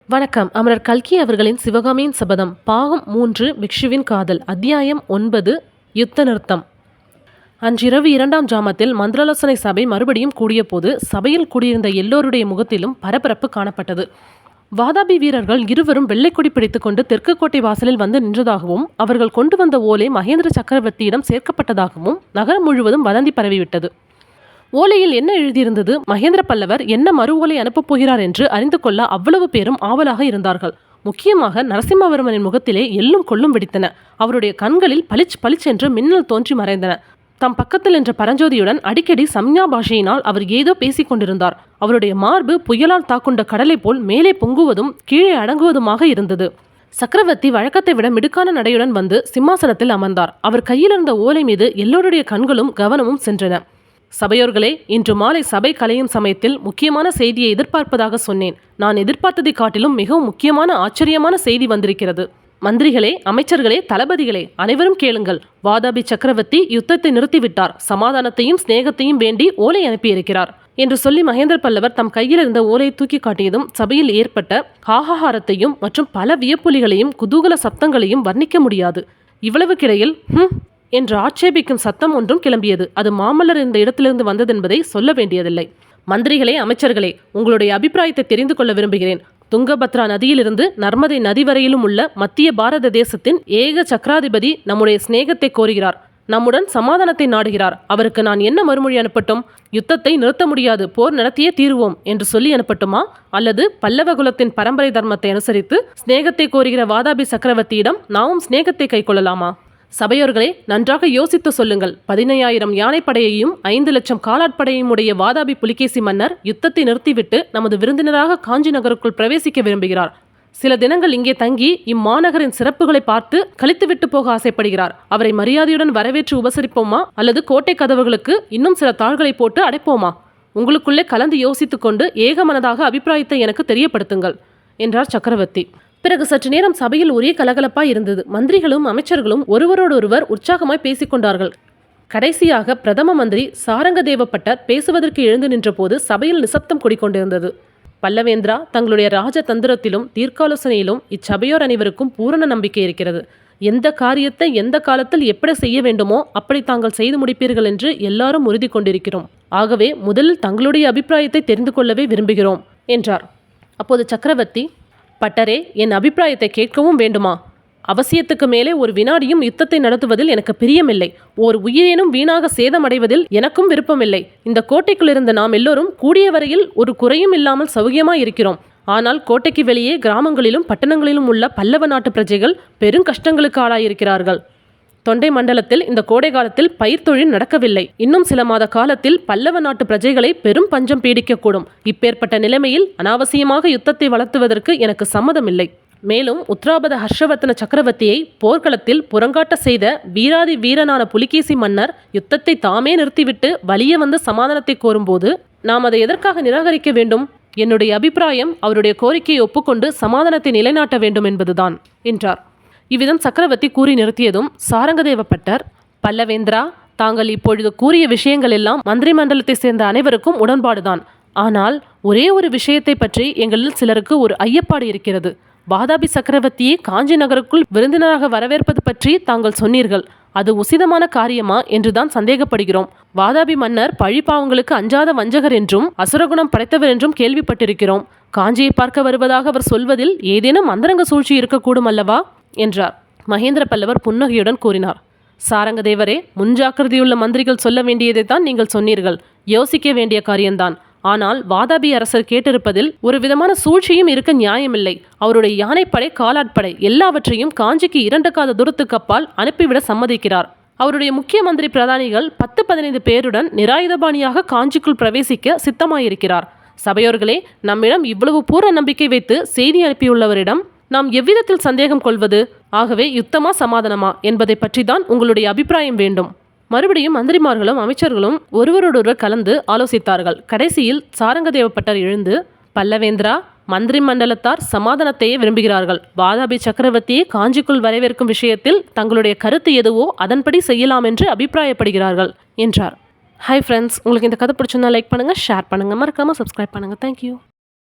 வணக்கம். அமரர் கல்கி அவர்களின் சிவகாமியின் சபதம் பாகம் 3 பிக்ஷுவின் காதல் அத்தியாயம் 9 யுத்த நிறுத்தம். அன்றிரவு 2ஆம் ஜாமத்தில் மந்திராலோசனை சபை மறுபடியும் கூடிய போது சபையில் கூடியிருந்த எல்லோருடைய முகத்திலும் பரபரப்பு காணப்பட்டது. வாதாபி வீரர்கள் இருவரும் வெள்ளைக்கொடி பிடித்துக் கொண்டு தெற்கு கோட்டை வாசலில் வந்து நின்றதாகவும் அவர்கள் கொண்டு வந்த ஓலை மகேந்திர சக்கரவர்த்தியிடம் சேர்க்கப்பட்டதாகவும் நகரம் முழுவதும் வதந்தி பரவிவிட்டது. ஓலையில் என்ன எழுதியிருந்தது, மகேந்திர பல்லவர் என்ன மறு ஓலை அனுப்பப் போகிறார் என்று அறிந்து கொள்ள அவ்வளவு பேரும் ஆவலாக இருந்தார்கள். முக்கியமாக நரசிம்மவர்மனின் முகத்திலே எள்ளும் கொள்ளும் வெடித்தன. அவருடைய கண்களில் பளிச்சென்று மின்னல் தோன்றி மறைந்தன. தம் பக்கத்தில் என்ற பரஞ்சோதியுடன் அடிக்கடி சம்ஞா பாஷையினால் அவர் ஏதோ பேசிக் கொண்டிருந்தார். அவருடைய மார்பு புயலால் தாக்குண்ட கடலை போல் மேலே பொங்குவதும் கீழே அடங்குவதுமாக இருந்தது. சக்கரவர்த்தி வழக்கத்தை விட மிடுக்கான நடையுடன் வந்து சிம்மாசனத்தில் அமர்ந்தார். அவர் கையிலிருந்த ஓலை மீது எல்லோருடைய கண்களும் கவனமும் சென்றன. சபையோர்களே, இன்று மாலை சபை கலையும் சமயத்தில் முக்கியமான செய்தியை எதிர்பார்ப்பதாக சொன்னேன். நான் எதிர்பார்த்ததை காட்டிலும் மிகவும் முக்கியமான ஆச்சரியமான செய்தி வந்திருக்கிறது. மந்திரிகளே, அமைச்சர்களே, தளபதிகளே, அனைவரும் கேளுங்கள். வாதாபி சக்கரவர்த்தி யுத்தத்தை நிறுத்திவிட்டார். சமாதானத்தையும் சிநேகத்தையும் வேண்டி ஓலை அனுப்பியிருக்கிறார் என்று சொல்லி மகேந்திர பல்லவர் தம் கையில் இருந்த ஓலையை தூக்கி காட்டியதும் சபையில் ஏற்பட்ட ஹாஹாரத்தையும் மற்றும் பல வியப்புலிகளையும் குதூகல சப்தங்களையும் வர்ணிக்க முடியாது. இவ்வளவுக்கிடையில் என்று ஆட்சேபிக்கும் சத்தம் ஒன்றும் கிளம்பியது. அது மாமல்லர் இந்த இடத்திலிருந்து வந்ததென்பதை சொல்ல வேண்டியதில்லை. மந்திரிகளே, அமைச்சர்களே, உங்களுடைய அபிப்பிராயத்தை தெரிந்து கொள்ள விரும்புகிறேன். துங்கபத்ரா நதியிலிருந்து நர்மதை நதி வரையிலும் உள்ள மத்திய பாரத தேசத்தின் ஏக சக்கராதிபதி நம்முடைய சிநேகத்தை கோருகிறார். நம்முடன் சமாதானத்தை நாடுகிறார். அவருக்கு நான் என்ன மறுமொழி அனுப்பட்டும்? யுத்தத்தை நிறுத்த முடியாது, போர் நடத்தியே தீருவோம் என்று சொல்லி அனுப்பட்டுமா? அல்லது பல்லவ குலத்தின் பரம்பரை தர்மத்தை அனுசரித்து சிநேகத்தை கோருகிற வாதாபி சக்கரவர்த்தியிடம் நாமும் சிநேகத்தை கை கொள்ளலாமா? சபையோர்களே, நன்றாக யோசித்து சொல்லுங்கள். 15,000 யானைப்படையையும் 5 லட்சம் காலாட்படையும் உடைய வாதாபி புலிகேசி மன்னர் யுத்தத்தை நிறுத்திவிட்டு நமது விருந்தினராக காஞ்சி நகருக்குள் பிரவேசிக்க விரும்புகிறார். சில தினங்கள் இங்கே தங்கி இம்மாநகரின் சிறப்புகளை பார்த்து கழித்துவிட்டு போக ஆசைப்படுகிறார். அவரை மரியாதையுடன் வரவேற்று உபசரிப்போமா, அல்லது கோட்டை கதவுகளுக்கு இன்னும் சில தாள்களை போட்டு அடைப்போமா? உங்களுக்குள்ளே கலந்து யோசித்துக் கொண்டு ஏகமனதாக அபிப்பிராயத்தை எனக்கு தெரியப்படுத்துங்கள் என்றார் சக்கரவர்த்தி. பிறகு சற்று நேரம் சபையில் ஒரே கலகலப்பாய் இருந்தது. மந்திரிகளும் அமைச்சர்களும் ஒருவரோடொருவர் உற்சாகமாய் பேசிக்கொண்டார்கள். கடைசியாக பிரதம மந்திரி சாரங்கதேவப்பட்டர் பேசுவதற்கு எழுந்து நின்ற போது சபையில் நிசப்தம் குடிக்கொண்டிருந்தது. பல்லவேந்திரா, தங்களுடைய ராஜதந்திரத்திலும் தீர்க்காலோசனையிலும் இச்சபையோர் அனைவருக்கும் பூரண நம்பிக்கை இருக்கிறது. எந்த காரியத்தை எந்த காலத்தில் எப்படி செய்ய வேண்டுமோ அப்படி தாங்கள் செய்து முடிப்பீர்கள் என்று எல்லாரும் உறுதி கொண்டிருக்கிறோம். ஆகவே முதலில் தங்களுடைய அபிப்பிராயத்தை தெரிந்து கொள்ளவே விரும்புகிறோம் என்றார். அப்போது சக்கரவர்த்தி, பட்டரே, என் அபிப்பிராயத்தை கேட்கவும் வேண்டுமா? அவசியத்துக்கு மேலே ஒரு வினாடியும் யுத்தத்தை நடத்துவதில் எனக்கு பிரியமில்லை. ஓர் உயிரேனும் வீணாக சேதமடைவதில் எனக்கும் விருப்பமில்லை. இந்த கோட்டைக்குள் இருந்த நாம் எல்லோரும் கூடிய வரையில் ஒரு குறையும் இல்லாமல் சௌகியமாய் இருக்கிறோம். ஆனால் கோட்டைக்கு வெளியே கிராமங்களிலும் பட்டணங்களிலும் உள்ள பல்லவ நாட்டு பிரஜைகள் பெரும் கஷ்டங்களுக்கு ஆளாயிருக்கிறார்கள். தொண்டை மண்டலத்தில் இந்த கோடை காலத்தில் பயிர் தொழில் நடக்கவில்லை. இன்னும் சில மாத காலத்தில் பல்லவ நாட்டு பிரஜைகளை பெரும் பஞ்சம் பீடிக்கக்கூடும். இப்பேற்பட்ட நிலைமையில் அனாவசியமாக யுத்தத்தை வளர்த்துவதற்கு எனக்கு சம்மதமில்லை. மேலும் உத்ராபத ஹர்ஷவர்த்தன சக்கரவர்த்தியை போர்க்களத்தில் புறங்காட்ட செய்த வீராதி வீரனான புலிகேசி மன்னர் யுத்தத்தை தாமே நிறுத்திவிட்டு வலிய வந்து சமாதானத்தை கோரும்போது நாம் அதை எதற்காக நிராகரிக்க வேண்டும்? என்னுடைய அபிப்பிராயம் அவருடைய கோரிக்கையை ஒப்புக்கொண்டு சமாதானத்தை நிலைநாட்ட வேண்டும் என்பதுதான் என்றார். இவ்விதம் சக்கரவர்த்தி கூறி நிறுத்தியதும் சாரங்கதேவப்பட்டர், பல்லவேந்திரா, தாங்கள் இப்பொழுது கூறிய விஷயங்கள் எல்லாம் மந்திரி மண்டலத்தை சேர்ந்த அனைவருக்கும் உடன்பாடுதான். ஆனால் ஒரே ஒரு விஷயத்தை பற்றி எங்களில் சிலருக்கு ஒரு ஐயப்பாடு இருக்கிறது. வாதாபி சக்கரவர்த்தியை காஞ்சி நகருக்குள் விருந்தினராக வரவேற்பது பற்றி தாங்கள் சொன்னீர்கள். அது உசிதமான காரியமா என்றுதான் சந்தேகப்படுகிறோம். வாதாபி மன்னர் பழிப்பாவங்களுக்கு அஞ்சாத வஞ்சகர் என்றும் அசுரகுணம் படைத்தவர் என்றும் கேள்விப்பட்டிருக்கிறோம். காஞ்சியை பார்க்க வருவதாக அவர் சொல்வதில் ஏதேனும் அந்தரங்க சூழ்ச்சி இருக்கக்கூடும் அல்லவா என்றார். மகேந்திர பல்லவர் புன்னகையுடன் கூறினார், சாரங்கதேவரே, முன்ஜாக்கிரதையுள்ள மந்திரிகள் சொல்ல வேண்டியதைத்தான் நீங்கள் சொன்னீர்கள். யோசிக்க வேண்டிய காரியம்தான். ஆனால் வாதாபி அரசர் கேட்டிருப்பதில் ஒரு விதமான சூழ்ச்சியும் இருக்க நியாயமில்லை. அவருடைய யானைப்படை காலாட்படை எல்லாவற்றையும் காஞ்சிக்கு 2 காத தூரத்துக்கு அப்பால் அனுப்பிவிட சம்மதிக்கிறார். அவருடைய முக்கிய மந்திரி பிரதானிகள் 10-15 பேருடன் நிராயுதபாணியாக காஞ்சிக்குள் பிரவேசிக்க சித்தமாயிருக்கிறார். சபையோர்களே, நம்மிடம் இவ்வளவு பூர்ண நம்பிக்கை வைத்து செய்தி அனுப்பியுள்ளவரிடம் நாம் எவ்விதத்தில் சந்தேகம் கொள்வது? ஆகவே யுத்தமா சமாதானமா என்பதை பற்றி தான் உங்களுடைய அபிப்பிராயம் வேண்டும். மறுபடியும் மந்திரிமார்களும் அமைச்சர்களும் ஒருவரோடொருவர் கலந்து ஆலோசித்தார்கள். கடைசியில் சாரங்கதேவப்பட்டர் எழுந்து, பல்லவேந்திரா, மந்திரி மண்டலத்தார் சமாதானத்தையே விரும்புகிறார்கள். வாதாபி சக்கரவர்த்தியை காஞ்சிக்குள் வரவேற்கும் விஷயத்தில் தங்களுடைய கருத்து எதுவோ அதன்படி செய்யலாம் என்று அபிப்பிராயப்படுகிறார்கள் என்றார். ஹாய் ஃப்ரெண்ட்ஸ், உங்களுக்கு இந்த கதை பிடிச்சிருந்தா லைக் பண்ணுங்கள், ஷேர் பண்ணுங்கள், மறக்காமல் சப்ஸ்கிரைப் பண்ணுங்கள். தேங்க்யூ.